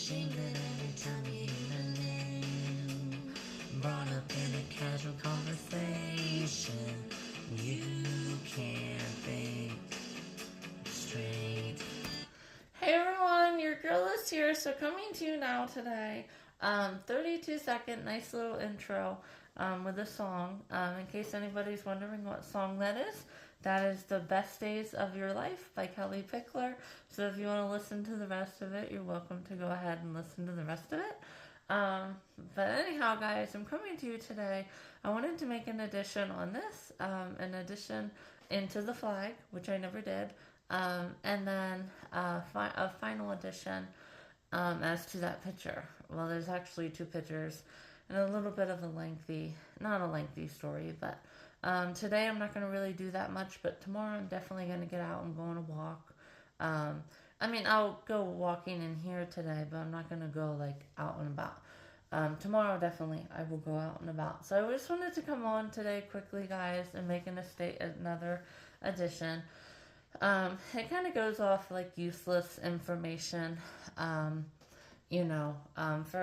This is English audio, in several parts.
jingling every time you hear my name. Brought up in a casual conversation. You can't think straight. Hey everyone, your girl is here. So coming to you now today. 32-second nice little intro with a song. In case anybody's wondering what song that is The Best Days of Your Life by Kelly Pickler. So if you want to listen to the rest of it, you're welcome to go ahead and listen to the rest of it. But anyhow, guys, I'm coming to you today. I wanted to make an addition on this, an addition into the flag, which I never did, and then a final addition as to that picture. Well, there's actually two pictures and a little bit of not a lengthy story, but today I'm not going to really do that much, but tomorrow I'm definitely going to get out and go on a walk. I'll go walking in here today, but I'm not going to go like out and about. Tomorrow definitely I will go out and about. So I just wanted to come on today quickly, guys, and make another addition. It kind of goes off like useless information. For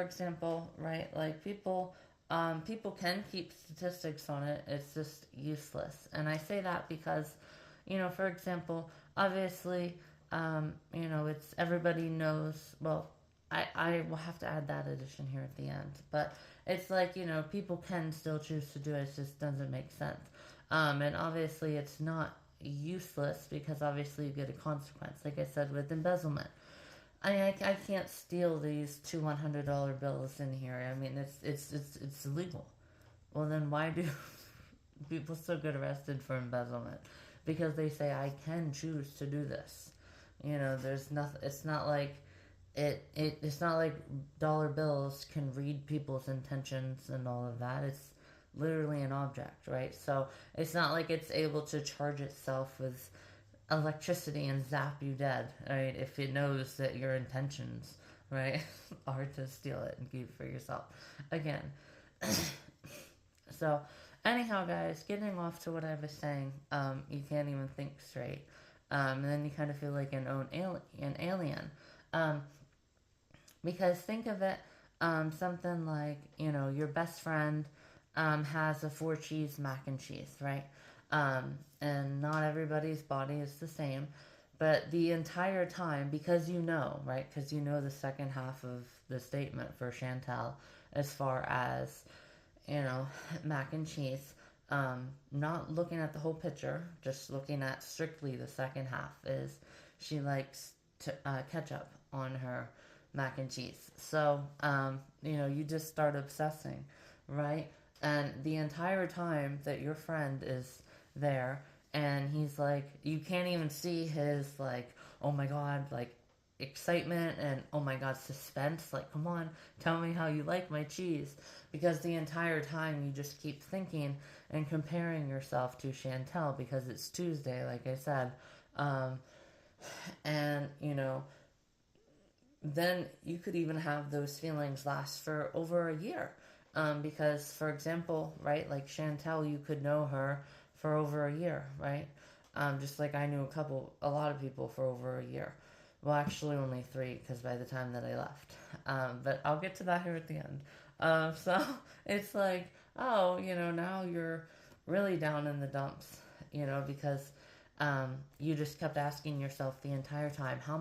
example, right? Like people can keep statistics on it. It's just useless. And I say that because, for example, obviously, it's everybody knows. Well, I will have to add that addition here at the end. But it's like, people can still choose to do it. It just doesn't make sense. And obviously, it's not useless because obviously you get a consequence. Like I said with embezzlement. I can't steal these two $100 bills in here. I mean, it's illegal. Well, then why do people still get arrested for embezzlement? Because they say I can choose to do this. There's nothing. It's not like it's not like dollar bills can read people's intentions and all of that. It's literally an object, right? So it's not like it's able to charge itself with electricity and zap you dead, right? If it knows that your intentions, right, are to steal it and keep it for yourself. Again. So, anyhow, guys, getting off to what I was saying, you can't even think straight. And then you kind of feel like an alien. Because think of it, something like, your best friend has a 4-cheese mac and cheese, right? And not everybody's body is the same, but the entire time, because right? Because the second half of the statement for Chantel, as far as, mac and cheese, not looking at the whole picture, just looking at strictly the second half, is she likes ketchup on her mac and cheese. So, you just start obsessing, right? And the entire time that your friend is there, and he's like, you can't even see his like, oh my god, like excitement and oh my god, suspense, like, come on, tell me how you like my cheese, because the entire time you just keep thinking and comparing yourself to Chantel because it's Tuesday, like I said, and then you could even have those feelings last for over a year. Because, for example, right, like Chantel, you could know her for over a year, right? Just like I knew a lot of people for over a year. Well, actually only 3, because by the time that I left. But I'll get to that here at the end. So it's like, oh, now you're really down in the dumps, because you just kept asking yourself the entire time, how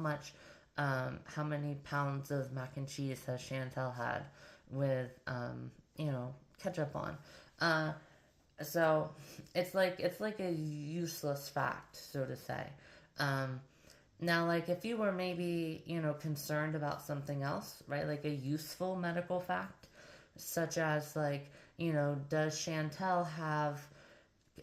many pounds of mac and cheese has Chantel had with, ketchup on. So it's like a useless fact, so to say. Now, like if you were maybe, concerned about something else, right? Like a useful medical fact, such as like, does Chantel have,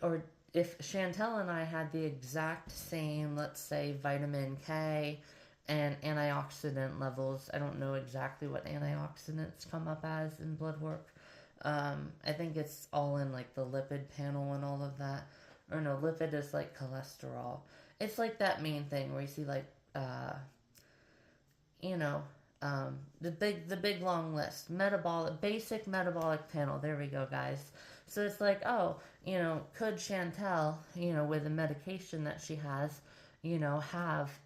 or if Chantel and I had the exact same, let's say, vitamin K and antioxidant levels. I don't know exactly what antioxidants come up as in blood work. I think it's all in like the lipid panel and all of that. Or no, lipid is like cholesterol. It's like that main thing where you see like, the big long list. Basic metabolic panel. There we go, guys. So it's like, oh, could Chantel, with the medication that she has, have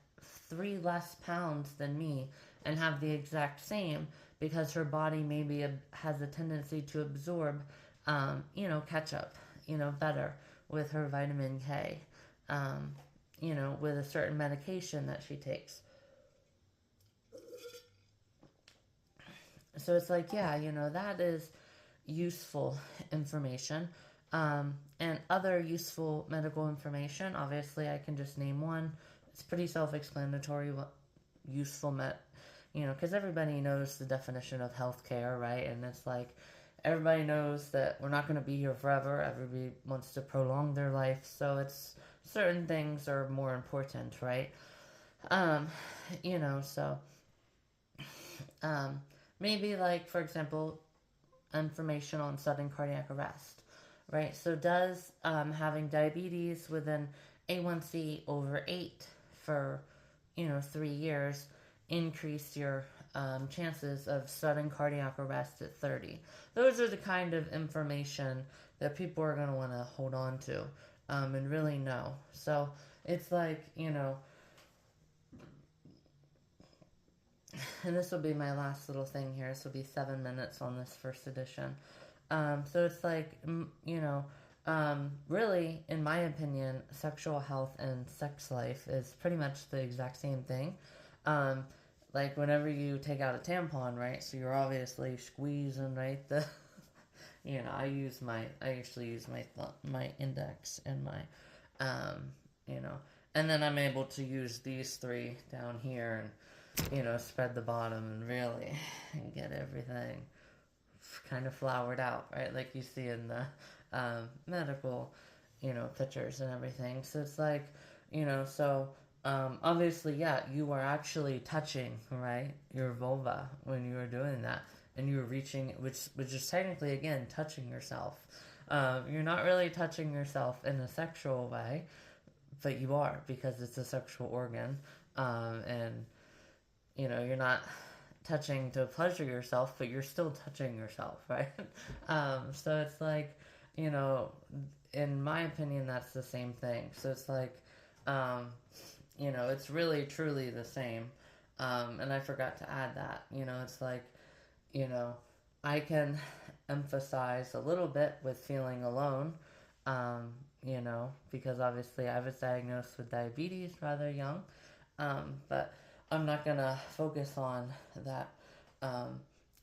3 less pounds than me and have the exact same, because her body maybe has a tendency to absorb, ketchup, better with her vitamin K, with a certain medication that she takes. So it's like, yeah, that is useful information. And other useful medical information, obviously, I can just name one. It's pretty self-explanatory what useful because everybody knows the definition of healthcare, right? And it's like, everybody knows that we're not going to be here forever. Everybody wants to prolong their life, so it's certain things are more important, right? Um, so maybe, like, for example, information on sudden cardiac arrest, right? So does having diabetes with an A1C over 8 for 3 years increase your chances of sudden cardiac arrest at 30? Those are the kind of information that people are going to want to hold on to and really know. So it's like, and this will be my last little thing here. This will be 7 minutes on this first edition. So it's like, really, in my opinion, sexual health and sex life is pretty much the exact same thing. Like whenever you take out a tampon, right? So you're obviously squeezing, right? I usually use my index and my, and then I'm able to use these 3 down here and, spread the bottom and really get everything kind of flowered out, right? Like you see in the medical, pictures and everything. So it's like, obviously, yeah, you are actually touching, right, your vulva when you are doing that. And you are reaching, which is technically, again, touching yourself. You're not really touching yourself in a sexual way, but you are, because it's a sexual organ. And you're not touching to pleasure yourself, but you're still touching yourself, right? So it's like, in my opinion, that's the same thing. So it's like, it's really, truly the same. And I forgot to add that, it's like, I can emphasize a little bit with feeling alone, because obviously I was diagnosed with diabetes rather young, but I'm not going to focus on that.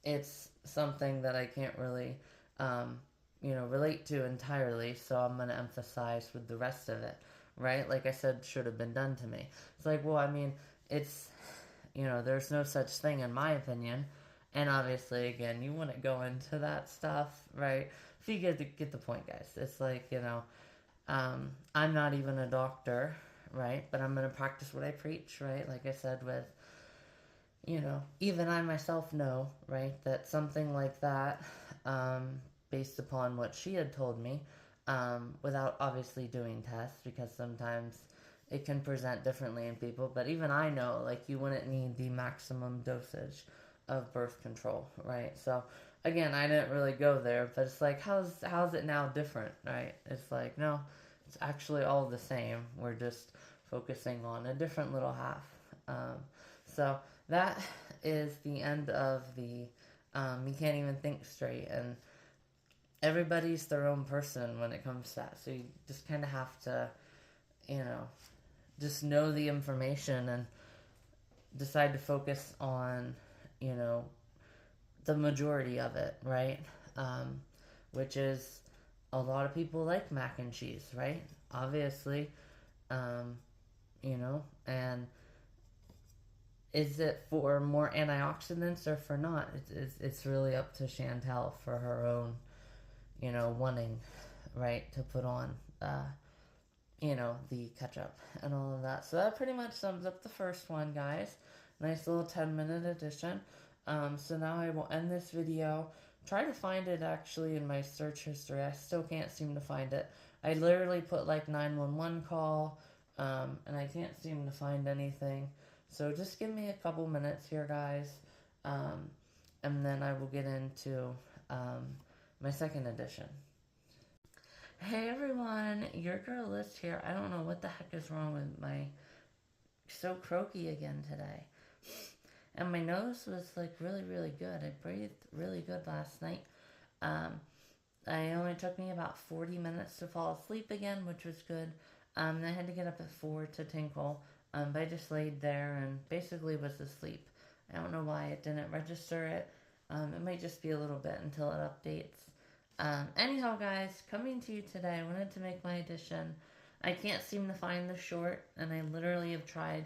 It's something that I can't really, relate to entirely, so I'm going to emphasize with the rest of it, right? Like I said, should have been done to me. It's like, well, I mean, it's, there's no such thing in my opinion. And obviously, again, you wouldn't go into that stuff, right? If you get the point, guys. It's like, I'm not even a doctor, right? But I'm going to practice what I preach, right? Like I said, with, even I myself know, right, that something like that, based upon what she had told me, without obviously doing tests, because sometimes it can present differently in people. But even I know, like, you wouldn't need the maximum dosage of birth control, right? So again, I didn't really go there, but it's like, how's it now different, right? It's like, no, it's actually all the same. We're just focusing on a different little half. So that is the end of the You Can't Even Think Straight, and everybody's their own person when it comes to that. So you just kind of have to, just know the information and decide to focus on the majority of it, right? Which is, a lot of people like mac and cheese, right? Obviously, and is it for more antioxidants or for not? It's really up to Chantel for her own, wanting, right, to put on, the ketchup and all of that. So that pretty much sums up the first one, guys. Nice little 10-minute edition. So now I will end this video. Try to find it actually in my search history. I still can't seem to find it. I literally put like 911 call, and I can't seem to find anything. So just give me a couple minutes here, guys, and then I will get into my second edition. Hey everyone, your girl Liz here. I don't know what the heck is wrong with my so croaky again today. And my nose was like really, really good. I breathed really good last night. Um, I only took me about 40 minutes to fall asleep again, which was good. I had to get up at 4 to tinkle, but I just laid there and basically was asleep. I don't know why it didn't register it. It might just be a little bit until it updates. Anyhow, guys, coming to you today, I wanted to make my addition. I can't seem to find the short, and I literally have tried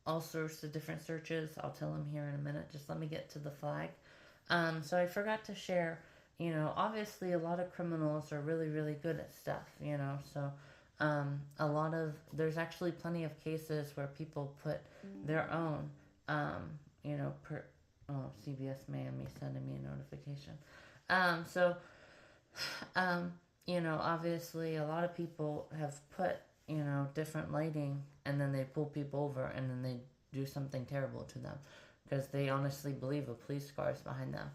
all sorts of different searches. I'll tell them here in a minute. Just let me get to the flag. So I forgot to share, obviously a lot of criminals are really, really good at stuff, so there's actually plenty of cases where people put their own, CBS Miami sending me a notification. So, obviously a lot of people have put, different lighting and then they pull people over and then they do something terrible to them because they honestly believe a police car is behind them.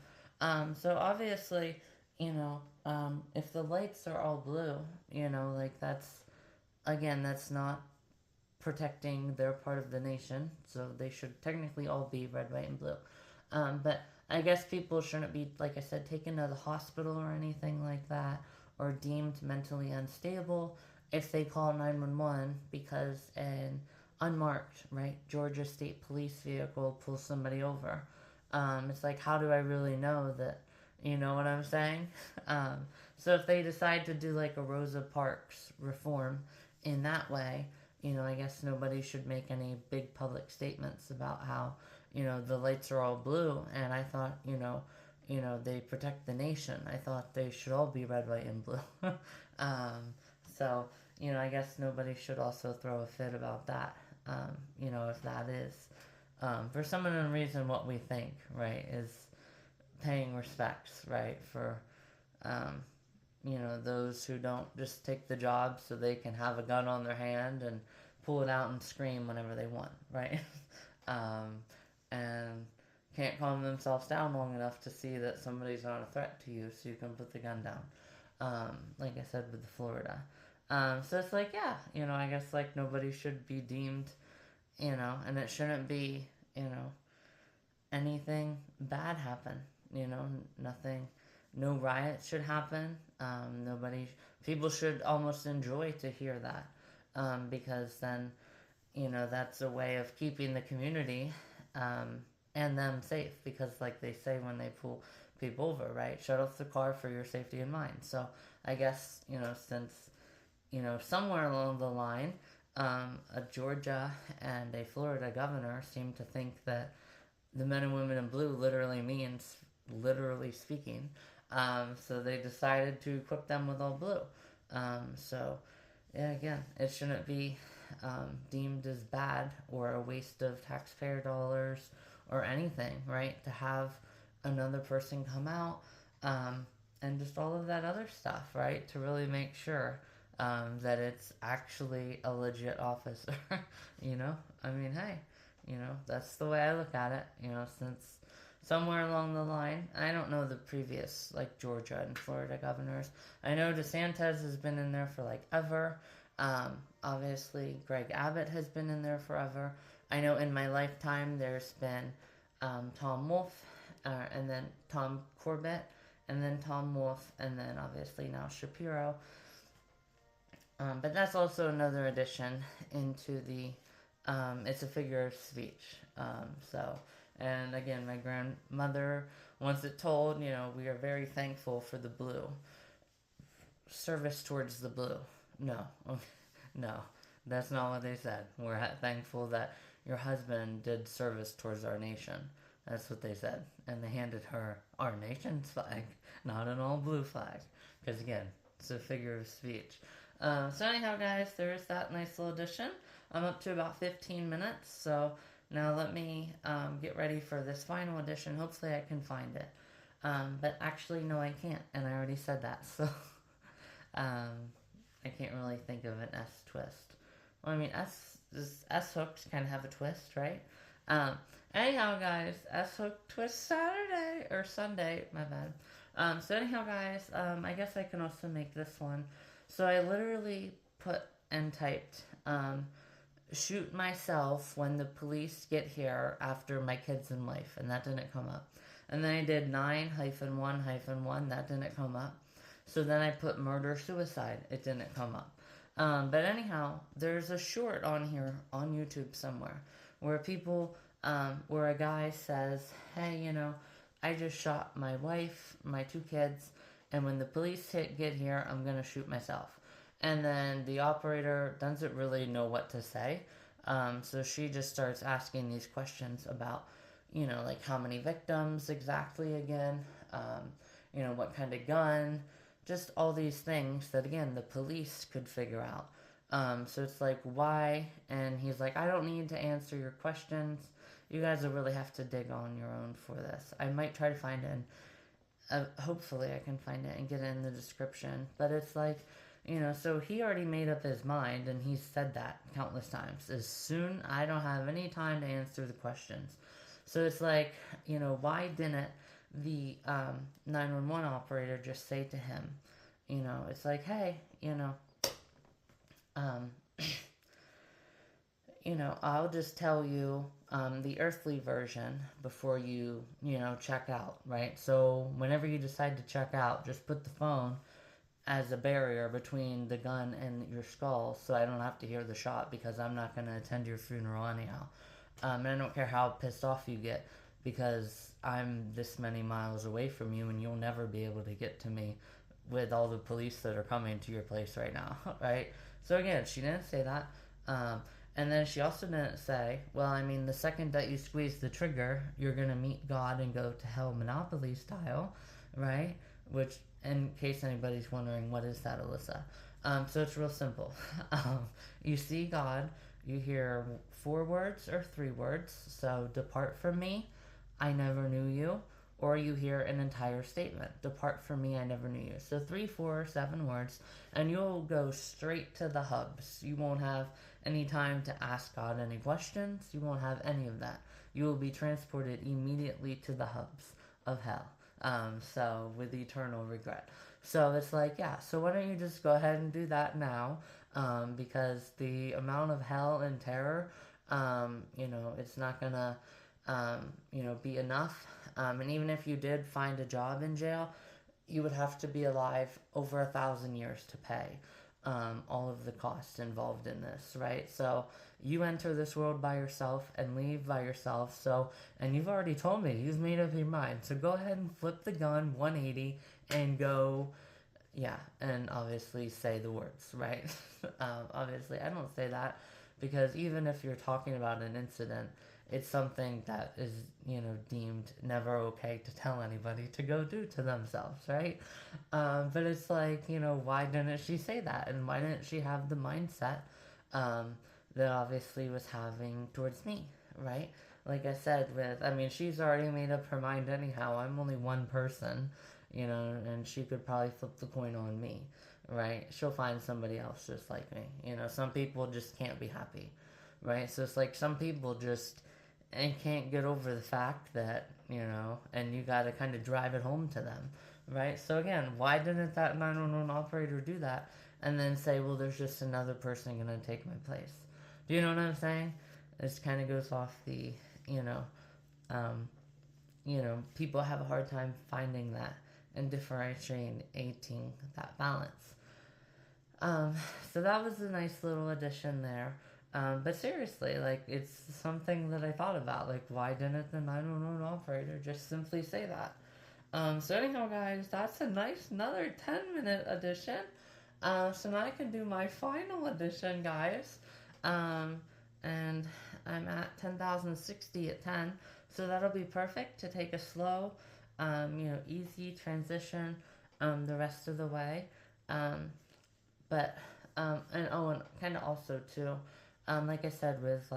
So obviously, if the lights are all blue, like that's not protecting their part of the nation. So they should technically all be red, white, and blue. But I guess people shouldn't be, like I said, taken to the hospital or anything like that, or deemed mentally unstable if they call 911 because an unmarked, right, Georgia State Police vehicle pulls somebody over. It's like, how do I really know that? You know what I'm saying? So if they decide to do like a Rosa Parks reform in that way, I guess nobody should make any big public statements about how, the lights are all blue. And I thought, they protect the nation. I thought they should all be red, white, and blue. So, I guess nobody should also throw a fit about that, if that is, for some unknown reason, what we think, right, is paying respects, right, for, those who don't just take the job so they can have a gun on their hand and pull it out and scream whenever they want, right? And can't calm themselves down long enough to see that somebody's not a threat to you so you can put the gun down. Like I said with the Florida. So it's like, yeah, I guess like nobody should be deemed, and it shouldn't be, anything bad happen, nothing, no riots should happen. People should almost enjoy to hear that, because then, that's a way of keeping the community, and them safe, because like they say when they pull people over, right, shut off the car for your safety and mine. So I guess, since, somewhere along the line, a Georgia and a Florida governor seem to think that the men and women in blue literally means, literally speaking. So they decided to equip them with all blue. So, yeah, again, it shouldn't be deemed as bad or a waste of taxpayer dollars or anything, right? To have another person come out, and just all of that other stuff, right? To really make sure that it's actually a legit officer, I mean, hey, that's the way I look at it, since somewhere along the line, I don't know the previous, like, Georgia and Florida governors. I know DeSantis has been in there for, like, ever. Obviously, Greg Abbott has been in there forever. I know in my lifetime there's been Tom Wolf, and then Tom Corbett, and then Tom Wolf, and then obviously now Shapiro. But that's also another addition into the, it's a figure of speech. And again, my grandmother wants it told, we are very thankful for the blue. Service towards the blue. No, no, that's not what they said. We're thankful that your husband did service towards our nation. That's what they said. And they handed her our nation's flag, not an all blue flag. Because again, it's a figure of speech. So anyhow, guys, there's that nice little addition. I'm up to about 15 minutes, so now let me get ready for this final edition. Hopefully I can find it. But actually, no, I can't, and I already said that, so I can't really think of an S twist. Well, I mean, S hooks kind of have a twist, right? Anyhow, guys, S hook twist Saturday, or Sunday, my bad. So anyhow, guys, I guess I can also make this one. So I literally put and typed, shoot myself when the police get here after my kids in life, and that didn't come up. And then I did 9-1-1, that didn't come up. So then I put murder suicide, it didn't come up. But anyhow, there's a short on here on YouTube somewhere where where a guy says, hey, I just shot my wife, my 2 kids, and when the police get here, I'm gonna shoot myself. And then the operator doesn't really know what to say. So she just starts asking these questions about, like how many victims exactly again, what kind of gun, just all these things that, again, the police could figure out. So it's like, why? And he's like, I don't need to answer your questions. You guys will really have to dig on your own for this. I might try to find it. Hopefully I can find it and get it in the description. But it's like, so he already made up his mind, and he's said that countless times. As soon I don't have any time to answer the questions. So it's like, why didn't the 911 operator just say to him, it's like, hey, um, I'll just tell you the earthly version before you, check out, right? So whenever you decide to check out, just put the phone as a barrier between the gun and your skull, so I don't have to hear the shot, because I'm not going to attend your funeral anyhow. And I don't care how pissed off you get, because I'm this many miles away from you, and you'll never be able to get to me with all the police that are coming to your place right now, right? So again, she didn't say that. And then she also didn't say, well, I mean, the second that you squeeze the trigger, you're going to meet God and go to hell Monopoly style, right? Which, in case anybody's wondering, what is that, Alyssa? So it's real simple. You see God, you hear 4 words or 3 words. So, depart from me, I never knew you. Or you hear an entire statement, depart from me, I never knew you. So 3, 4, 7 words, and you'll go straight to the hubs. You won't have any time to ask God any questions. You won't have any of that. You will be transported immediately to the hubs of hell. So with eternal regret. So it's like, yeah, so why don't you just go ahead and do that now? Because the amount of hell and terror, it's not gonna, be enough. And even if you did find a job in jail, you would have to be alive over 1,000 years to pay all of the costs involved in this, right? So you enter this world by yourself and leave by yourself. So, and you've already told me you've made up your mind. So go ahead and flip the gun 180 and go, yeah, and obviously say the words, right? Obviously, I don't say that because even if you're talking about an incident, it's something that is, deemed never okay to tell anybody to go do to themselves, right? But it's like, why didn't she say that? And why didn't she have the mindset that obviously was having towards me, right? Like I said, she's already made up her mind anyhow. I'm only one person, and she could probably flip the coin on me, right? She'll find somebody else just like me. Some people just can't be happy, right? So it's like some people just and can't get over the fact that, and you got to kind of drive it home to them, right? So again, why didn't that 911 operator do that and then say, well, there's just another person going to take my place? Do you know what I'm saying? This kind of goes off the, people have a hard time finding that and differentiating that balance. So that was a nice little addition there. But seriously, like, it's something that I thought about. Like, why didn't the 911 operator just simply say that? So anyhow, guys, that's a nice, another 10-minute edition. So now I can do my final edition, guys. And I'm at 10,060 at 10. So that'll be perfect to take a slow, easy transition the rest of the way. And kind of also, too, like I said, with,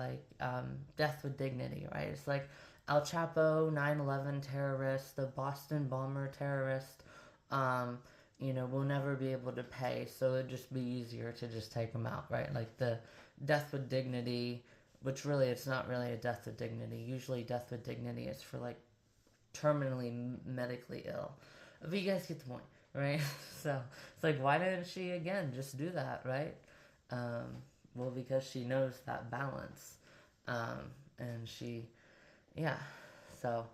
Death with Dignity, right? It's like Al Chapo, 9/11 terrorist, the Boston bomber terrorist, will never be able to pay, so it'd just be easier to just take them out, right? Like the Death with Dignity, which really, it's not really a Death with Dignity. Usually Death with Dignity is for, terminally medically ill. But you guys get the point, right? So, it's like, why didn't she, again, just do that, right? Well, because she knows that balance. And she, yeah. So,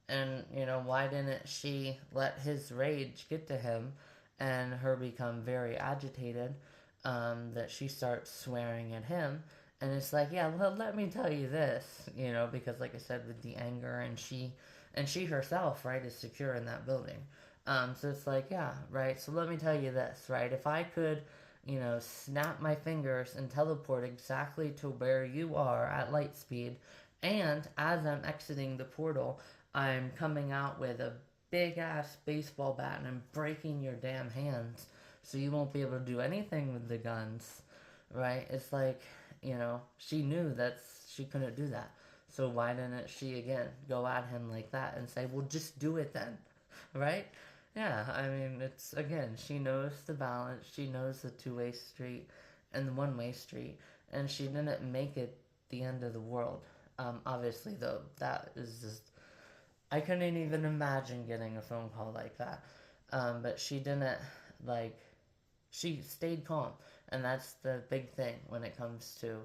and, you know, why didn't she let his rage get to him and her become very agitated, that she starts swearing at him? And it's like, yeah, well, let me tell you this, you know, because like I said, with the anger, and she herself, right, is secure in that building. So it's like, yeah, right. So let me tell you this, right? If I could, you know, snap my fingers and teleport exactly to where you are at light speed, and as I'm exiting the portal, I'm coming out with a big ass baseball bat and I'm breaking your damn hands so you won't be able to do anything with the guns, right? It's like, you know, she knew that she couldn't do that. So why didn't she again go at him like that and say, well, just do it then, right? Yeah, I mean, it's again, she knows the balance, she knows the two-way street and the one-way street, and she didn't make it the end of the world. Obviously, though, that is just, I couldn't even imagine getting a phone call like that. But she didn't, like, she stayed calm. And that's the big thing when it comes to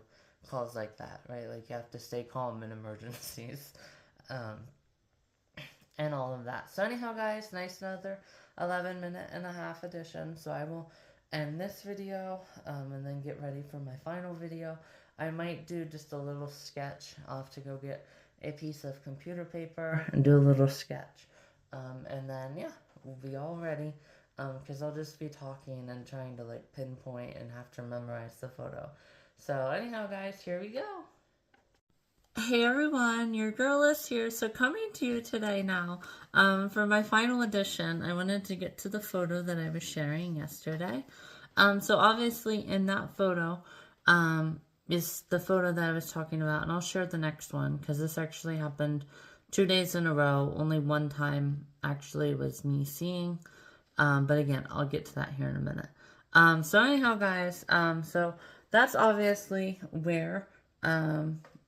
calls like that, right? Like, you have to stay calm in emergencies. Um, and all of that. So anyhow, guys, nice another 11-minute-and-a-half edition. So I will end this video, and then get ready for my final video. I might do just a little sketch. I'll have to go get a piece of computer paper and do a little sketch. And then, yeah, we'll be all ready, because I'll just be talking and trying to, like, pinpoint and have to memorize the photo. So anyhow, guys, here we go. Hey everyone, your girl is here. So coming to you today now, for my final edition, I wanted to get to the photo that I was sharing yesterday. So obviously in that photo, is the photo that I was talking about, and I'll share the next one because this actually happened 2 days in a row. Only one time actually was me seeing, but again, I'll get to that here in a minute. So anyhow, guys, so that's obviously where,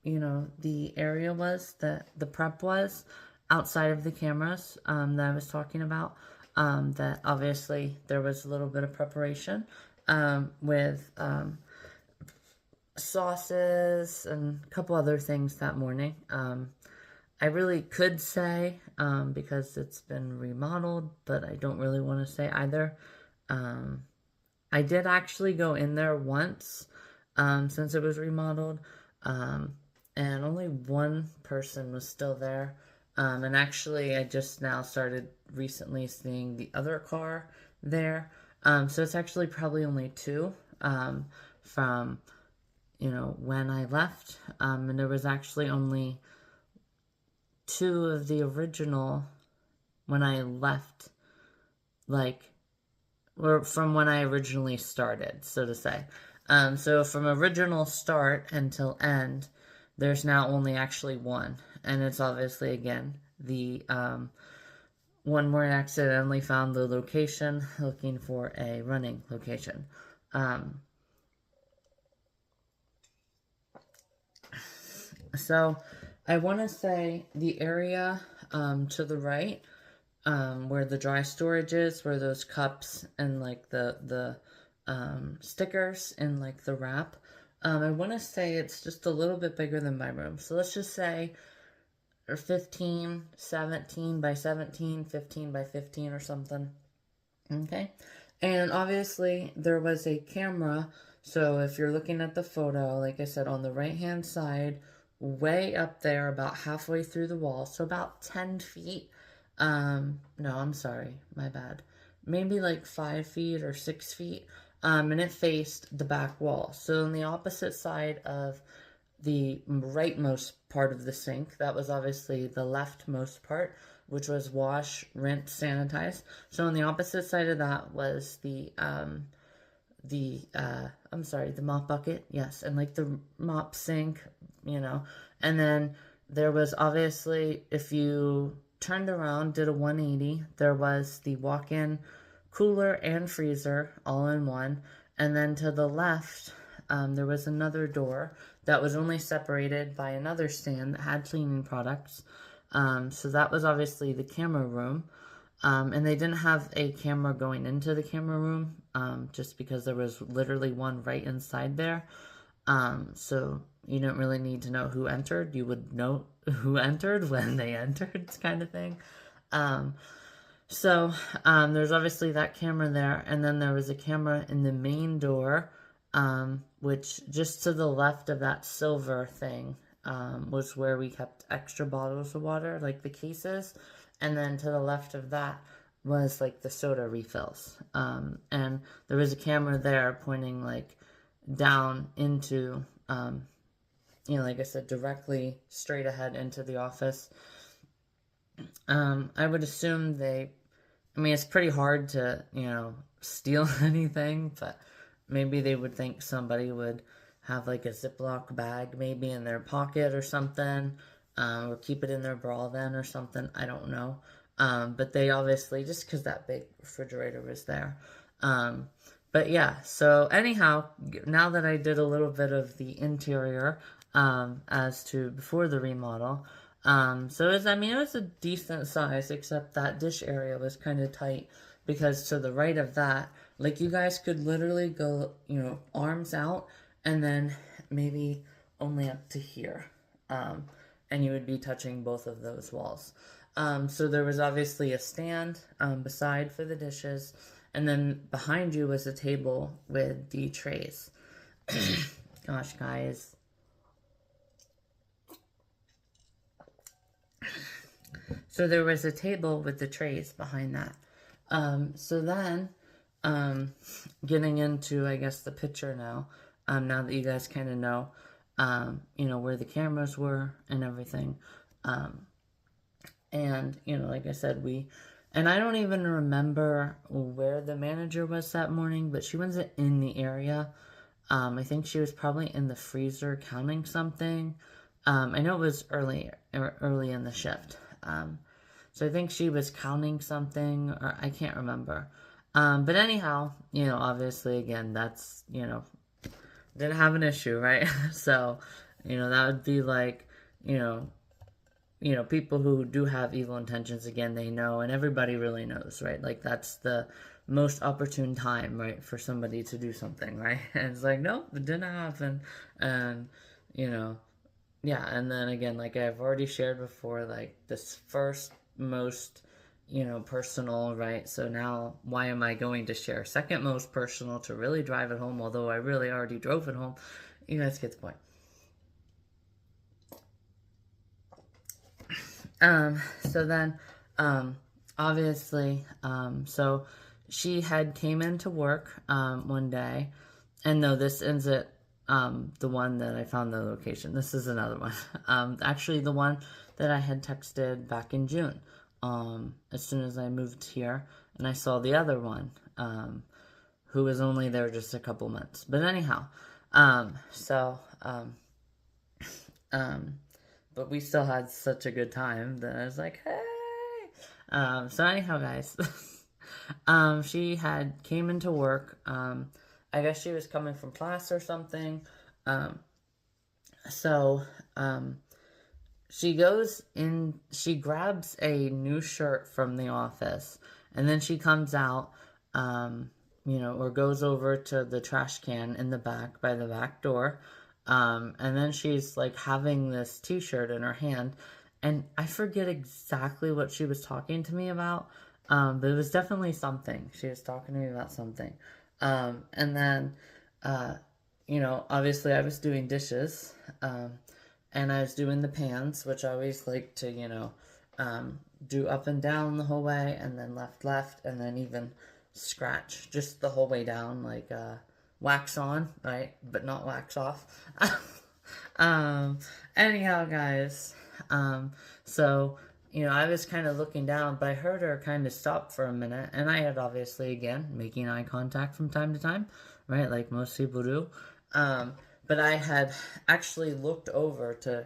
you know, the area was, the prep was outside of the cameras, that I was talking about, that obviously there was a little bit of preparation, with, sauces and a couple other things that morning. I really could say, because it's been remodeled, but I don't really want to say either. I did actually go in there once, since it was remodeled, and only one person was still there. And actually, I just now started recently seeing the other car there. So it's actually probably only two, from, you know, when I left. And there was actually only two of the original when I left, like, or from when I originally started, so to say. So from original start until end, there's now only actually one. And it's obviously, again, the one where I accidentally found the location, looking for a running location. So I want to say the area, to the right, where the dry storage is, where those cups and like the stickers and like the wrap, I want to say it's just a little bit bigger than my room. So let's just say 15, 17 by 17, 15 by 15 or something. Okay. And obviously there was a camera. So if you're looking at the photo, like I said, on the right hand side, way up there, about halfway through the wall, so about 10 feet. No, I'm sorry, my bad. Maybe like 5 feet or 6 feet. And it faced the back wall. So on the opposite side of the rightmost part of the sink, that was obviously the leftmost part, which was wash, rinse, sanitize. So on the opposite side of that was the mop bucket, yes, and like the mop sink, you know. And then there was obviously, if you turned around, did a 180, there was the walk-in cooler and freezer all in one. And then to the left, there was another door that was only separated by another stand that had cleaning products. So that was obviously the camera room. And they didn't have a camera going into the camera room, just because there was literally one right inside there. So you don't really need to know who entered. You would know who entered when they entered, kind of thing. Um, so there's obviously that camera there, and then there was a camera in the main door, which just to the left of that silver thing was where we kept extra bottles of water, like the cases, and then to the left of that was like the soda refills. And there was a camera there pointing like down into, like I said, directly straight ahead into the office. I would assume it's pretty hard to, steal anything, but maybe they would think somebody would have like a Ziploc bag maybe in their pocket or something, or keep it in their bra then or something. I don't know. But they obviously, just because that big refrigerator was there. But yeah, so anyhow, now that I did a little bit of the interior, as to before the remodel, so it was a decent size, except that dish area was kind of tight, because to the right of that, like, you guys could literally go, arms out, and then maybe only up to here, and you would be touching both of those walls. So there was obviously a stand, beside for the dishes, and then behind you was a table with the trays. Gosh, guys. So there was a table with the trays behind that. So then, getting into, I guess, the picture now, now that you guys kind of know, where the cameras were and everything. And, like I said, and I don't even remember where the manager was that morning, but she wasn't in the area. I think she was probably in the freezer counting something. I know it was early in the shift. So I think she was counting something, or I can't remember. But anyhow, obviously, again, that's, didn't have an issue, right? So, that would be like, people who do have evil intentions, again, they know, and everybody really knows, right? Like, that's the most opportune time, right, for somebody to do something, right? And it's like, nope, it didn't happen. And, yeah, and then again, like I've already shared before, like, this first most, personal, right? So now, why am I going to share second most personal to really drive it home, although I really already drove it home? You guys get the point. So then, obviously, so she had came into work, one day, and no, this isn't, the one that I found the location. This is another one. Actually, the one that I had texted back in June, as soon as I moved here, and I saw the other one, who was only there just a couple months. But anyhow, but we still had such a good time that I was like, hey! So anyhow, guys, she had came into work, I guess she was coming from class or something, so, she goes in, she grabs a new shirt from the office, and then she comes out, or goes over to the trash can in the back, by the back door, and then she's like having this t-shirt in her hand, and I forget exactly what she was talking to me about, but it was definitely something. She was talking to me about something. And then, obviously I was doing dishes, and I was doing the pans, which I always like to, do up and down the whole way, and then left, and then even scratch just the whole way down, like, wax on, right, but not wax off. Anyhow, guys, so, I was kind of looking down, but I heard her kind of stop for a minute, and I had obviously, again, making eye contact from time to time, right, like most people do, but I had actually looked over to,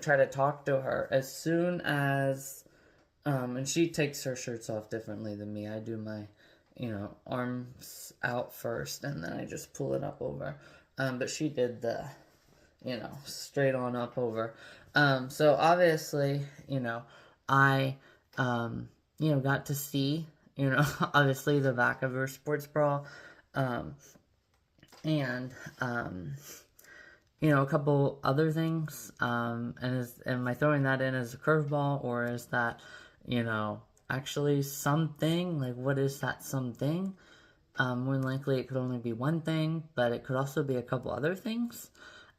try to talk to her as soon as, and she takes her shirts off differently than me. I do my, arms out first, and then I just pull it up over. But she did the, straight on up over. So obviously, I, got to see, obviously the back of her sports bra. And, a couple other things. Am I throwing that in as a curveball, or is that, actually something? Like, what is that something? More than likely, it could only be one thing, but it could also be a couple other things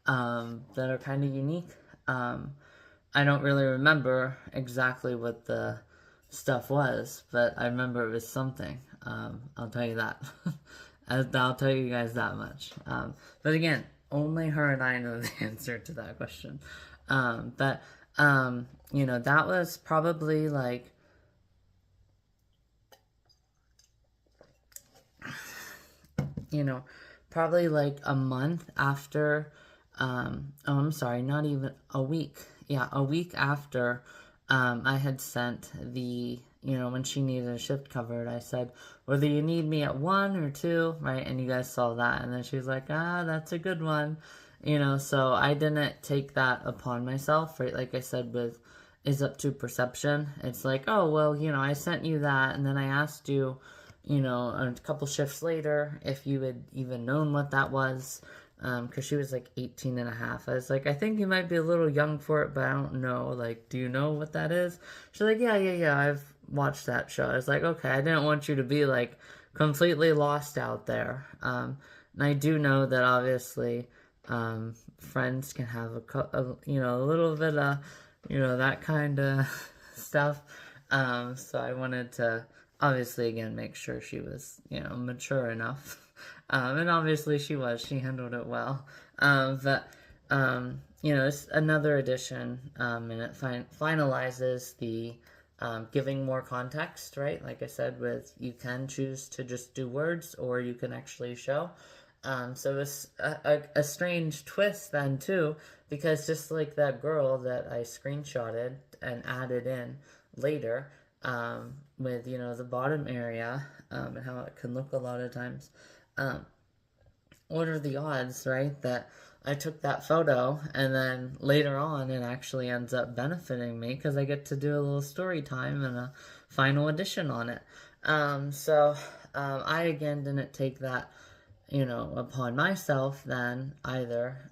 that are kind of unique. I don't really remember exactly what the stuff was, but I remember it was something. I'll tell you that. I'll tell you guys that much. But again, only her and I know the answer to that question. But that was probably like, probably like a month after, I'm sorry, not even a week. Yeah, a week after I had sent the, when she needed a shift covered, I said, whether you need me at 1 or 2, right? And you guys saw that. And then she was like, that's a good one. So I didn't take that upon myself, right? Like I said, with is up to perception. It's like, oh, well, I sent you that. And then I asked you, a couple shifts later if you had even known what that was. Because she was like 18 and a half. I was like, I think you might be a little young for it, but I don't know. Like, do you know what that is? She's like, yeah, I've watched that show. I was like, okay, I didn't want you to be like completely lost out there. And I do know that obviously friends can have a little bit of, that kind of stuff. So I wanted to obviously again make sure she was, mature enough. And obviously she was. She handled it well. It's another edition, and it finalizes the giving more context, right? Like I said, you can choose to just do words, or you can actually show. So it's a strange twist then, too, because just like that girl that I screenshotted and added in later, with, the bottom area, and how it can look a lot of times, what are the odds, right, that I took that photo and then later on it actually ends up benefiting me because I get to do a little story time and a final edition on it. I again didn't take that, upon myself then either,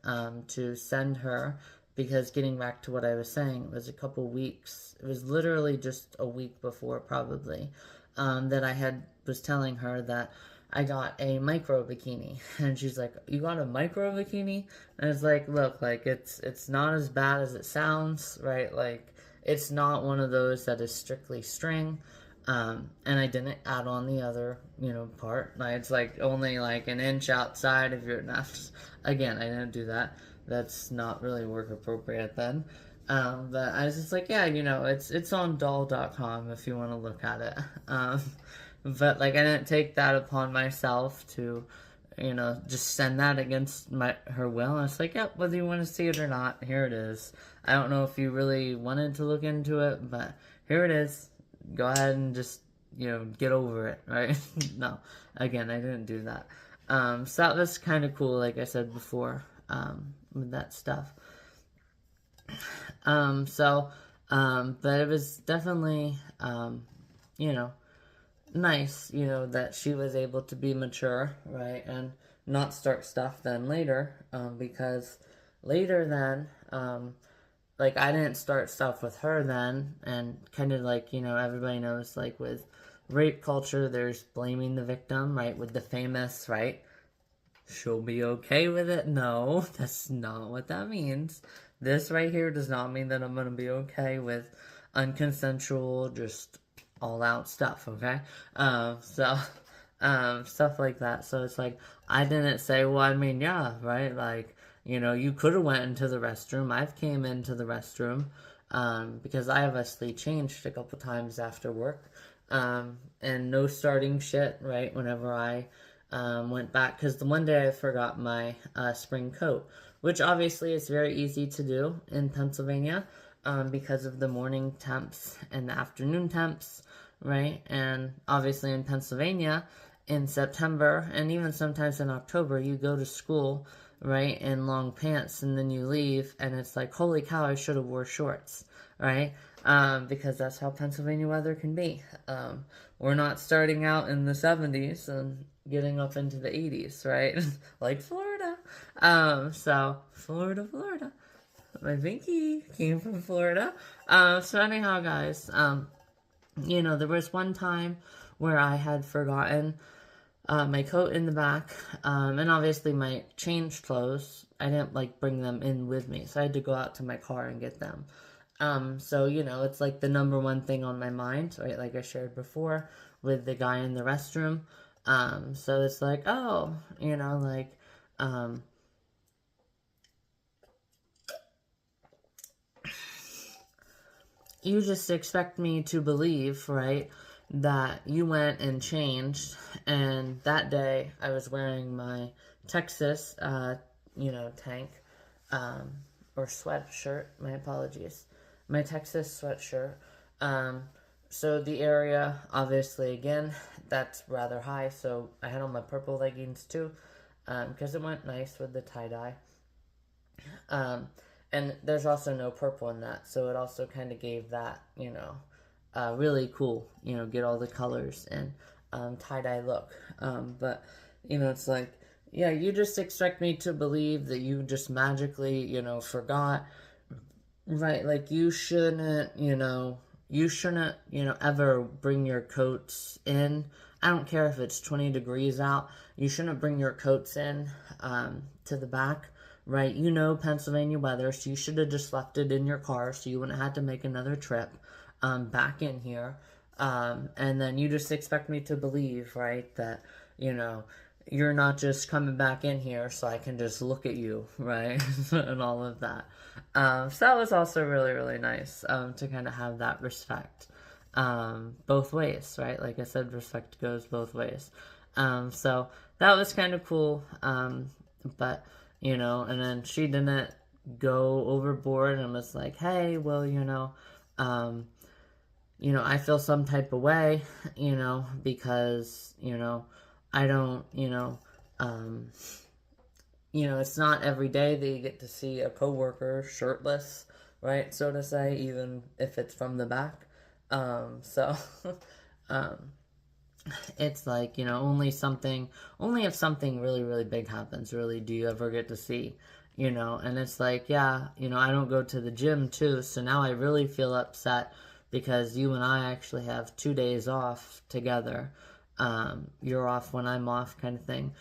to send her, because getting back to what I was saying, it was a couple weeks, it was literally just a week before probably, that I was telling her that I got a micro bikini. And she's like, you got a micro bikini? And it's like, look, like it's not as bad as it sounds, right? Like it's not one of those that is strictly string. And I didn't add on the other, part. Like it's like only like an inch outside of your nuts. Again, I didn't do that. That's not really work appropriate then. But I was just like, yeah, it's on doll.com if you want to look at it. But like I didn't take that upon myself to, just send that against her will. And it's like, yep, whether you want to see it or not, here it is. I don't know if you really wanted to look into it, but here it is. Go ahead and just, get over it, right? No, again, I didn't do that. So that was kind of cool, like I said before, with that stuff. But it was definitely, nice, that she was able to be mature, right, and not start stuff then later, because later then, like, I didn't start stuff with her then, and kind of like, everybody knows, like, with rape culture, there's blaming the victim, right, with the famous, right, she'll be okay with it. No, that's not what that means. This right here does not mean that I'm gonna be okay with unconsensual, just all-out stuff, okay? Stuff like that. So it's like, I didn't say, well, I mean, yeah, right? Like, you could have went into the restroom. I've came into the restroom, because I obviously changed a couple times after work, and no starting shit, right, whenever I went back, because the one day I forgot my spring coat, which obviously is very easy to do in Pennsylvania, because of the morning temps and the afternoon temps, right? And obviously in Pennsylvania, in September, and even sometimes in October, you go to school, right, in long pants, and then you leave, and it's like, holy cow, I should have wore shorts, right? Because that's how Pennsylvania weather can be. We're not starting out in the 70s and getting up into the 80s, right? Like Florida. So Florida, Florida. My Vinky came from Florida. So anyhow, guys, there was one time where I had forgotten my coat in the back, and obviously my changed clothes. I didn't like bring them in with me, so I had to go out to my car and get them. So it's like the number one thing on my mind, right? Like I shared before with the guy in the restroom. So it's like, oh, you just expect me to believe, right, that you went and changed, and that day I was wearing my Texas, tank, or sweatshirt, my apologies, my Texas sweatshirt. So the area, obviously, again, that's rather high, so I had on my purple leggings too, because it went nice with the tie-dye. And there's also no purple in that, so it also kind of gave that, really cool, get all the colors and tie-dye look. But, it's like, yeah, you just expect me to believe that you just magically, forgot, right? Like, you shouldn't, ever bring your coats in. I don't care if it's 20 degrees out. You shouldn't bring your coats in to the back, right? Pennsylvania weather, so you should have just left it in your car so you wouldn't have to make another trip back in here. And then you just expect me to believe, right, that, you're not just coming back in here so I can just look at you, right? And all of that. So that was also really, really nice to kind of have that respect both ways, right? Like I said, respect goes both ways. So that was kind of cool. But, and then she didn't go overboard and was like, hey, well, I feel some type of way, because, I don't, it's not every day that you get to see a coworker shirtless, right, so to say, even if it's from the back. So, it's like, only if something really, really big happens, really, do you ever get to see, and it's like, yeah, I don't go to the gym too, so now I really feel upset because you and I actually have 2 days off together. You're off when I'm off kind of thing.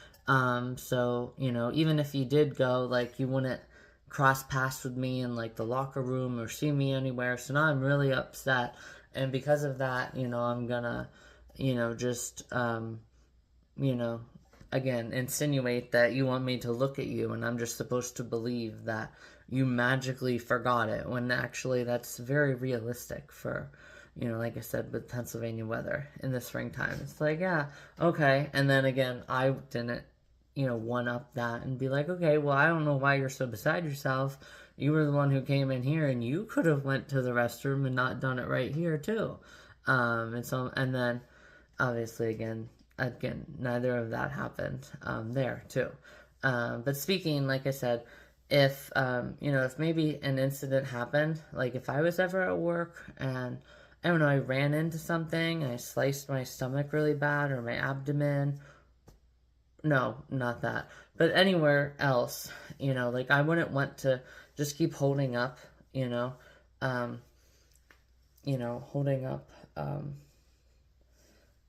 So, even if you did go, like, you wouldn't cross paths with me in, like, the locker room or see me anywhere, so now I'm really upset, and because of that, I'm gonna, just, again, insinuate that you want me to look at you, and I'm just supposed to believe that you magically forgot it, when actually that's very realistic for, like I said, with Pennsylvania weather in the springtime. It's like, yeah, okay. And then again, I didn't, one up that and be like, okay, well, I don't know why you're so beside yourself. You were the one who came in here, and you could have went to the restroom and not done it right here too. And then obviously again, neither of that happened there too. But speaking, like I said, if if maybe an incident happened, like if I was ever at work and I don't know, I ran into something, I sliced my stomach really bad or my abdomen. No, not that. But anywhere else, like I wouldn't want to just keep holding up, um, holding up,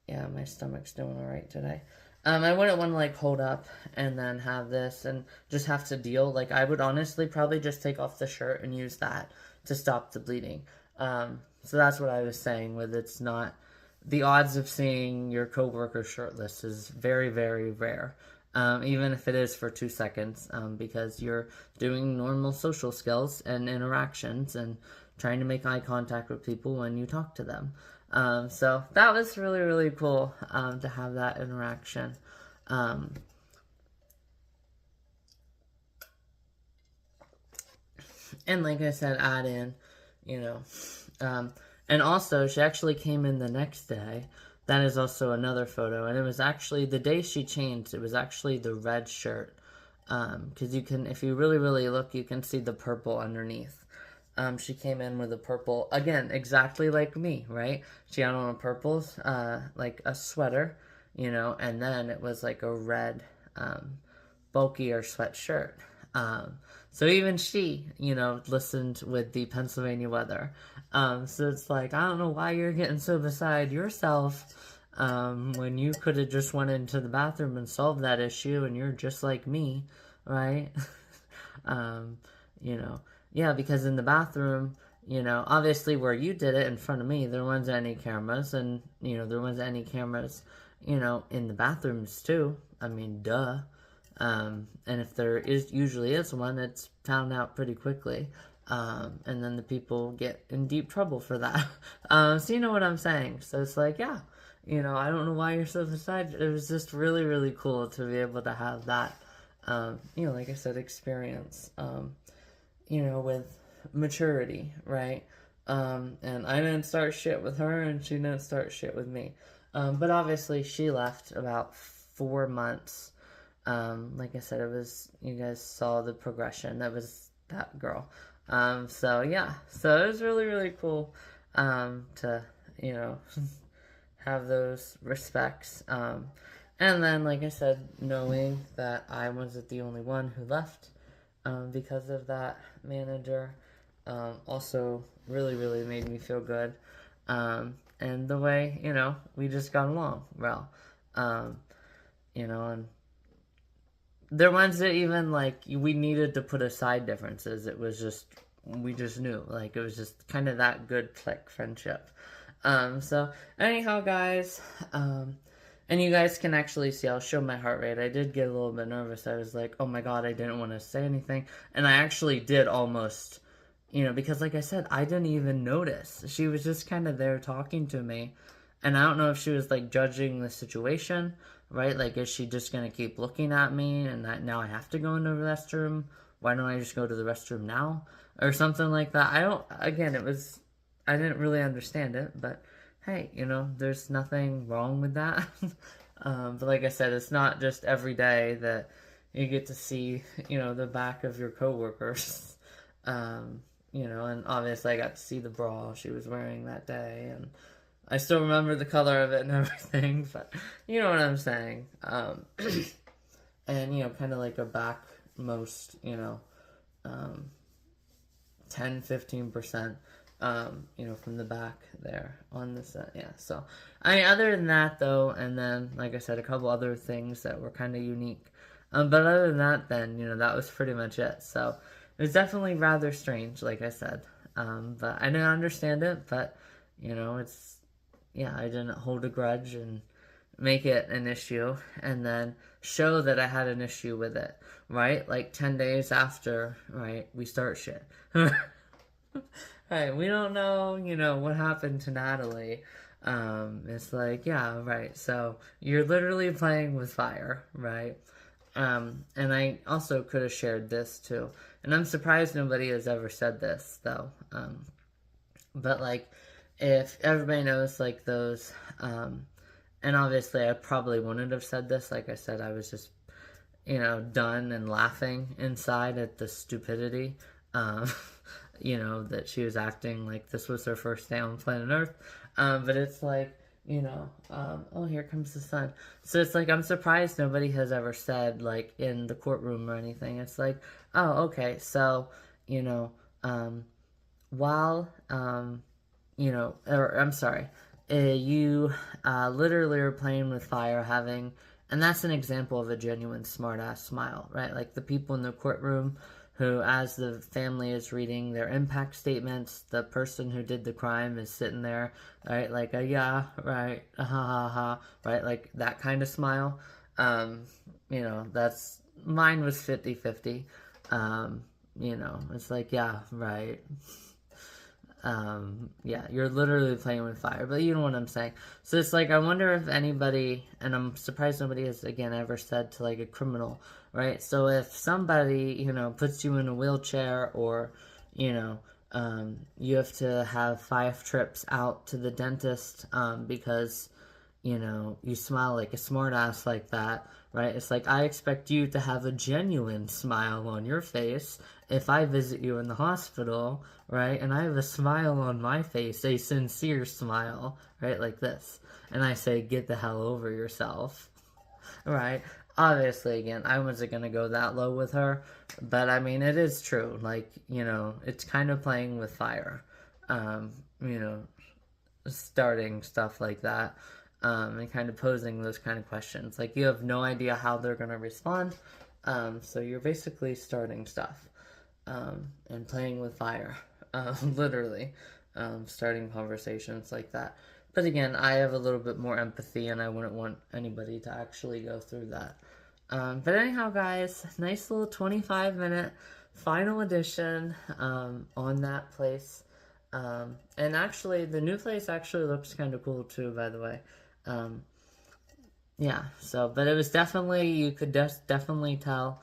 yeah, my stomach's doing all right today. I wouldn't want to like hold up and then have this and just have to deal. Like I would honestly probably just take off the shirt and use that to stop the bleeding. So that's what I was saying with it's not, the odds of seeing your coworker shirtless is very, very rare. Even if it is for 2 seconds, because you're doing normal social skills and interactions and trying to make eye contact with people when you talk to them. So that was really, really cool to have that interaction. And like I said, add in, and also she actually came in the next day. That is also another photo, and it was actually the day she changed. It was actually the red shirt, because you can, if you really, really look, you can see the purple underneath. She came in with a purple, again, exactly like me, right? She had on a purple, like a sweater, and then it was like a red, bulkier sweatshirt. So even she, listened with the Pennsylvania weather. So it's like, I don't know why you're getting so beside yourself when you could have just went into the bathroom and solved that issue, and you're just like me, right? um, yeah, because in the bathroom, obviously where you did it in front of me, there wasn't any cameras, and, there wasn't any cameras, in the bathrooms too. I mean, duh. And if there usually is one, it's found out pretty quickly. And then the people get in deep trouble for that. So you know what I'm saying. So it's like, yeah, I don't know why you're so beside. It was just really, really cool to be able to have that, like I said, experience, with maturity, right? And I didn't start shit with her, and she didn't start shit with me. But obviously she left about 4 months. Like I said, you guys saw the progression. That was that girl. So yeah, so it was really, really cool, to, have those respects. And then, like I said, knowing that I wasn't the only one who left, because of that manager, also really, really made me feel good. And the way, we just got along well, and there wasn't even, like, we needed to put aside differences. It was just, we just knew. Like, it was just kind of that good click friendship. So, anyhow, guys, and you guys can actually see, I'll show my heart rate. I did get a little bit nervous. I was like, oh my god, I didn't want to say anything. And I actually did almost, because like I said, I didn't even notice. She was just kind of there talking to me. And I don't know if she was, like, judging the situation, right? Like, is she just going to keep looking at me and now I have to go into the restroom? Why don't I just go to the restroom now? Or something like that. I didn't really understand it, but hey, there's nothing wrong with that. But like I said, it's not just every day that you get to see, the back of your coworkers. And obviously I got to see the bra she was wearing that day, and I still remember the color of it and everything, but you know what I'm saying. And, kind of like a back most, 10-15%, from the back there on the set. Yeah, so, other than that, though, and then, like I said, a couple other things that were kind of unique. But other than that, then, that was pretty much it. So, it was definitely rather strange, like I said. But I didn't understand it, but, I didn't hold a grudge and make it an issue and then show that I had an issue with it, right? Like 10 days after, right, we start shit. Right, we don't know, what happened to Natalie. It's like, yeah, right, so you're literally playing with fire, right? And I also could have shared this too. And I'm surprised nobody has ever said this, though. But, like, if everybody knows, like, those, and obviously I probably wouldn't have said this. Like I said, I was just, done and laughing inside at the stupidity, that she was acting like this was her first day on planet Earth. But it's like, oh, here comes the sun. So it's like, I'm surprised nobody has ever said, like, in the courtroom or anything. It's like, oh, okay, so, while, or I'm sorry, you literally are playing with fire, and that's an example of a genuine smartass smile, right? Like the people in the courtroom who, as the family is reading their impact statements, the person who did the crime is sitting there, right? Like yeah, right, ha ha ha, right? Like that kind of smile. That's, mine was 50-50. It's like, yeah, right. Yeah, you're literally playing with fire, but you know what I'm saying. So it's like, I wonder if anybody, and I'm surprised nobody has, again, ever said to, like, a criminal, right? So if somebody, puts you in a wheelchair, or, you have to have 5 trips out to the dentist, because, you smile like a smartass like that, right? It's like, I expect you to have a genuine smile on your face if I visit you in the hospital, right? And I have a smile on my face, a sincere smile, right? Like this. And I say, get the hell over yourself, right? obviously, again, I wasn't gonna go that low with her, but I mean, it is true. Like, you know, it's kind of playing with fire. Um, you know, starting stuff like that, and kind of posing those kind of questions. Like, you have no idea how they're gonna respond. So you're basically starting stuff, and playing with fire, literally, starting conversations like that. But again, I have a little bit more empathy, and I wouldn't want anybody to actually go through that. But anyhow, guys, nice little 25-minute final edition, on that place. And actually, the new place actually looks kind of cool too, by the way. Um, yeah, so, but it was definitely, you could definitely tell,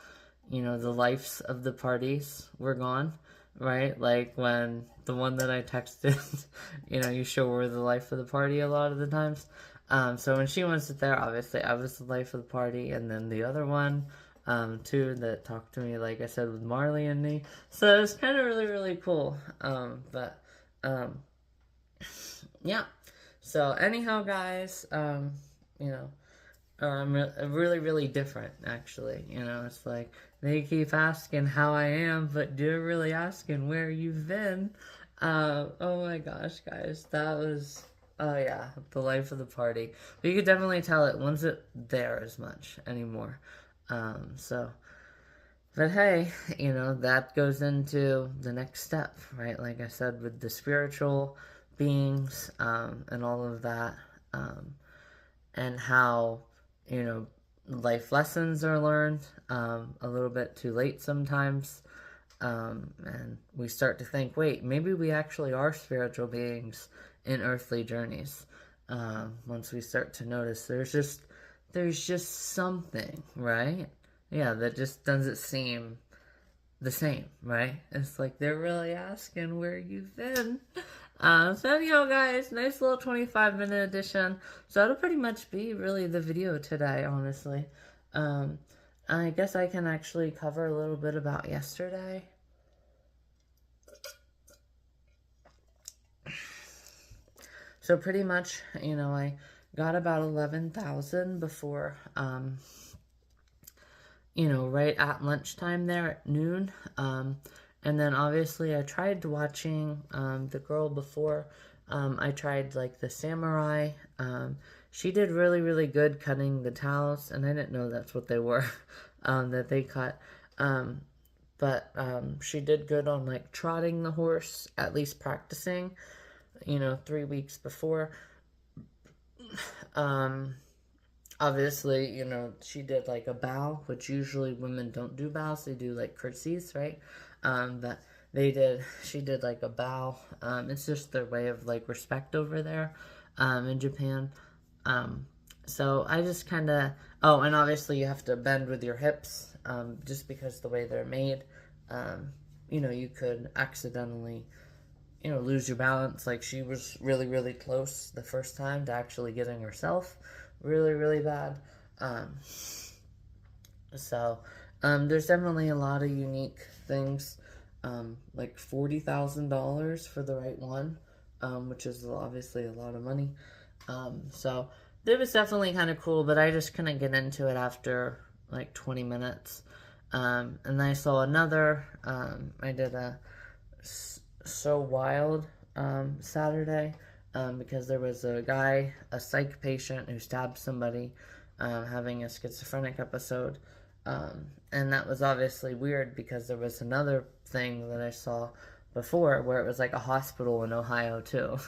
you know, the lives of the parties were gone, right? Like when the one that I texted, you know, you show her the life of the party a lot of the times. So when she wasn't there, obviously I was the life of the party, and then the other one, too, that talked to me, like I said, with Marley and me. So it was kind of really, really cool. Yeah. So anyhow, guys, you know, really, really different, actually. You know, it's like, they keep asking how I am, but they're really asking where you've been. Oh my gosh, guys, that was, oh yeah, the life of the party. But you could definitely tell it wasn't there as much anymore. So, but hey, you know, that goes into the next step, right? Like I said, with the spiritual beings, and all of that, and how, you know, life lessons are learned, a little bit too late sometimes. And we start to think, wait, maybe we actually are spiritual beings in earthly journeys. Once we start to notice there's just something, right? Yeah, that just doesn't seem the same, right? It's like they're really asking where you've been. So anyhow, guys, nice little 25-minute edition. So that'll pretty much be really the video today, honestly. I guess I can actually cover a little bit about yesterday. So pretty much, you know, I got about 11,000 before, you know, right at lunchtime there at noon. And then obviously I tried watching, the girl before. I tried like the samurai. She did really, really good cutting the towels, and I didn't know that's what they were, that they cut. But she did good on like trotting the horse, at least practicing, you know, 3 weeks before. Obviously, you know, she did like a bow, which usually women don't do bows, they do like curtsies, right? But she did like a bow. It's just their way of like respect over there, in Japan. So I just kind of, oh, and obviously you have to bend with your hips, just because the way they're made. You know, you could accidentally, you know, lose your balance. Like she was really, really close the first time to actually getting herself really, really bad. So, there's definitely a lot of unique things, like $40,000 for the right one, which is obviously a lot of money. So it was definitely kind of cool, but I just couldn't get into it after like 20 minutes. And then I saw another, I did a So Wild, Saturday, because there was a guy, a psych patient, who stabbed somebody, having a schizophrenic episode. And that was obviously weird because there was another thing that I saw before where it was like a hospital in Ohio too.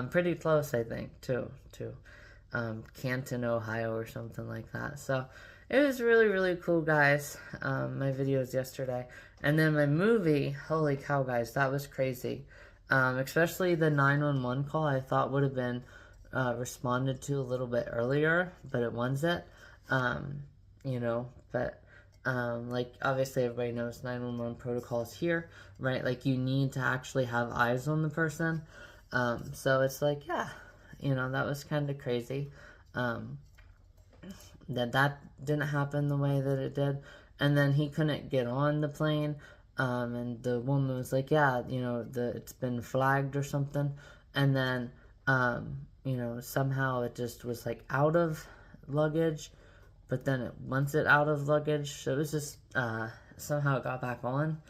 Pretty close, I think, to Canton, Ohio, or something like that. So it was really, really cool, guys. My videos yesterday. And then my movie, holy cow, guys, that was crazy. Especially the 911 call, I thought would have been responded to a little bit earlier, but it wasn't. You know, but like obviously everybody knows 911 protocols here, right? Like you need to actually have eyes on the person. So it's like, yeah, you know, that was kind of crazy. That didn't happen the way that it did. And then he couldn't get on the plane. And the woman was like, yeah, you know, it's been flagged or something. And then, you know, somehow it just was like out of luggage. but then once it out of luggage, it was just, somehow it got back on,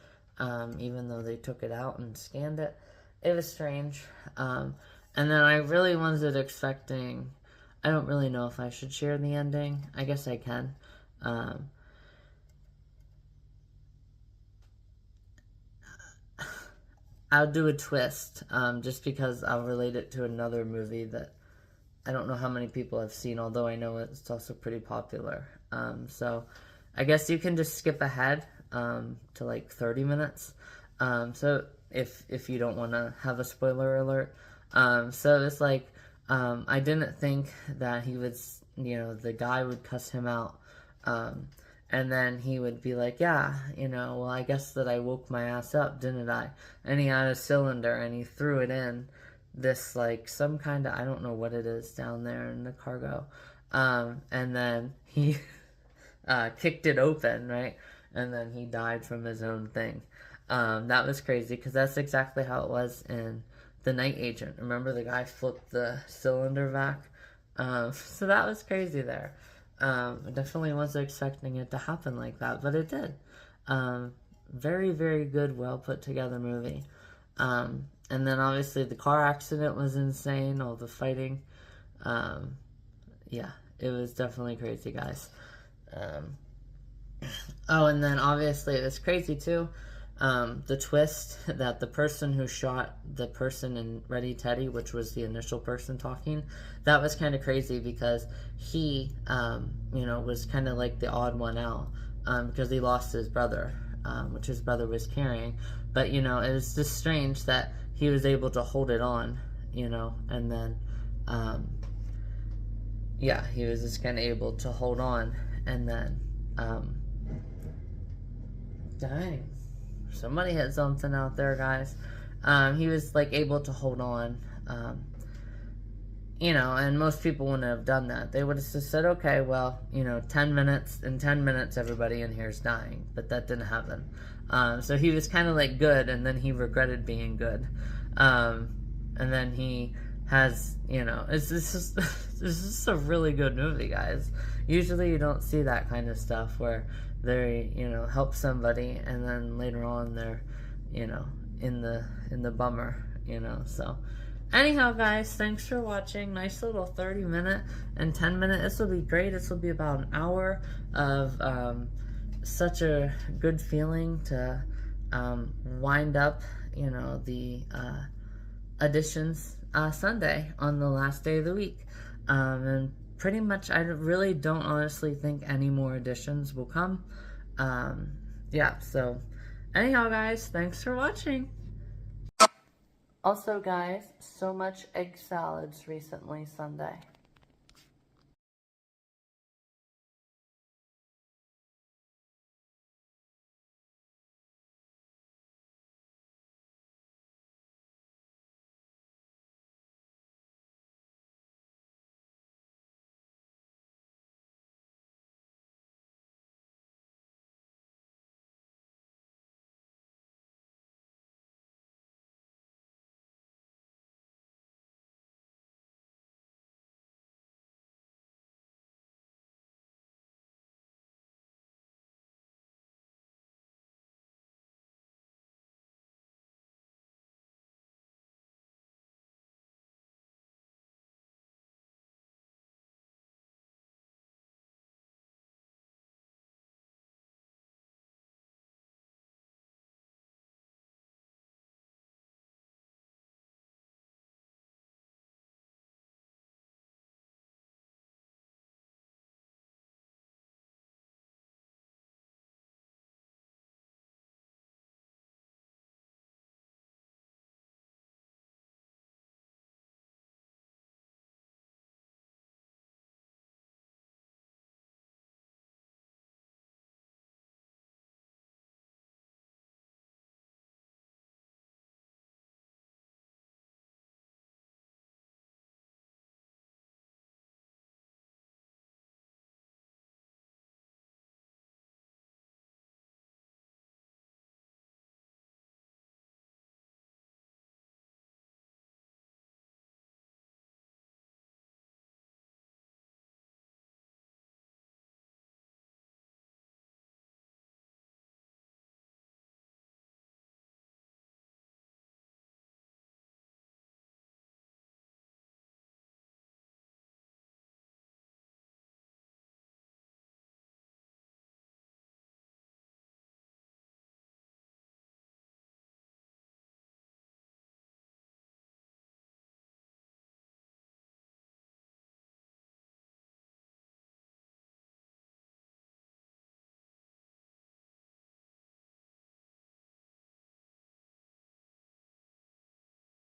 even though they took it out and scanned it. It was strange. And then I really wasn't expecting, I don't really know if I should share the ending. I guess I can. I'll do a twist, just because I'll relate it to another movie that I don't know how many people have seen, although I know it's also pretty popular. So I guess you can just skip ahead to like 30 minutes. So if you don't want to have a spoiler alert. So it's like, I didn't think that he would, the guy would cuss him out. And then he would be like, yeah, well, I guess that I woke my ass up, didn't I? And he had a cylinder and he threw it in this, like, some kind of, I don't know what it is down there in the cargo. And then he kicked it open, right? And then he died from his own thing. That was crazy because that's exactly how it was in The Night Agent. Remember the guy flipped the cylinder back? So that was crazy there. I definitely wasn't expecting it to happen like that, but it did. Very, very good, well put together movie. And then obviously the car accident was insane, all the fighting. Yeah, it was definitely crazy, guys. Oh, and then obviously it was crazy too. The twist that the person who shot the person in Ready Teddy, which was the initial person talking, that was kind of crazy because he, was kind of like the odd one out, because he lost his brother, which his brother was carrying. But, it was just strange that he was able to hold it on, and then, he was just kind of able to hold on, and then, dang. Somebody hit something out there, guys. He was, like, able to hold on. And most people wouldn't have done that. They would have just said, okay, well, 10 minutes. In 10 minutes, everybody in here is dying. But that didn't happen. So he was kind of, like, good, and then he regretted being good. And then he has, it's just a really good movie, guys. Usually you don't see that kind of stuff where they, help somebody and then later on they're, in the bummer, so. Anyhow, guys, thanks for watching. Nice little 30-minute and 10-minute. This will be great. This will be about an hour of such a good feeling to wind up, the Editions Sunday on the last day of the week. And pretty much, I really don't honestly think any more editions will come. So anyhow, guys, thanks for watching. Also, guys, so much egg salads recently Sunday.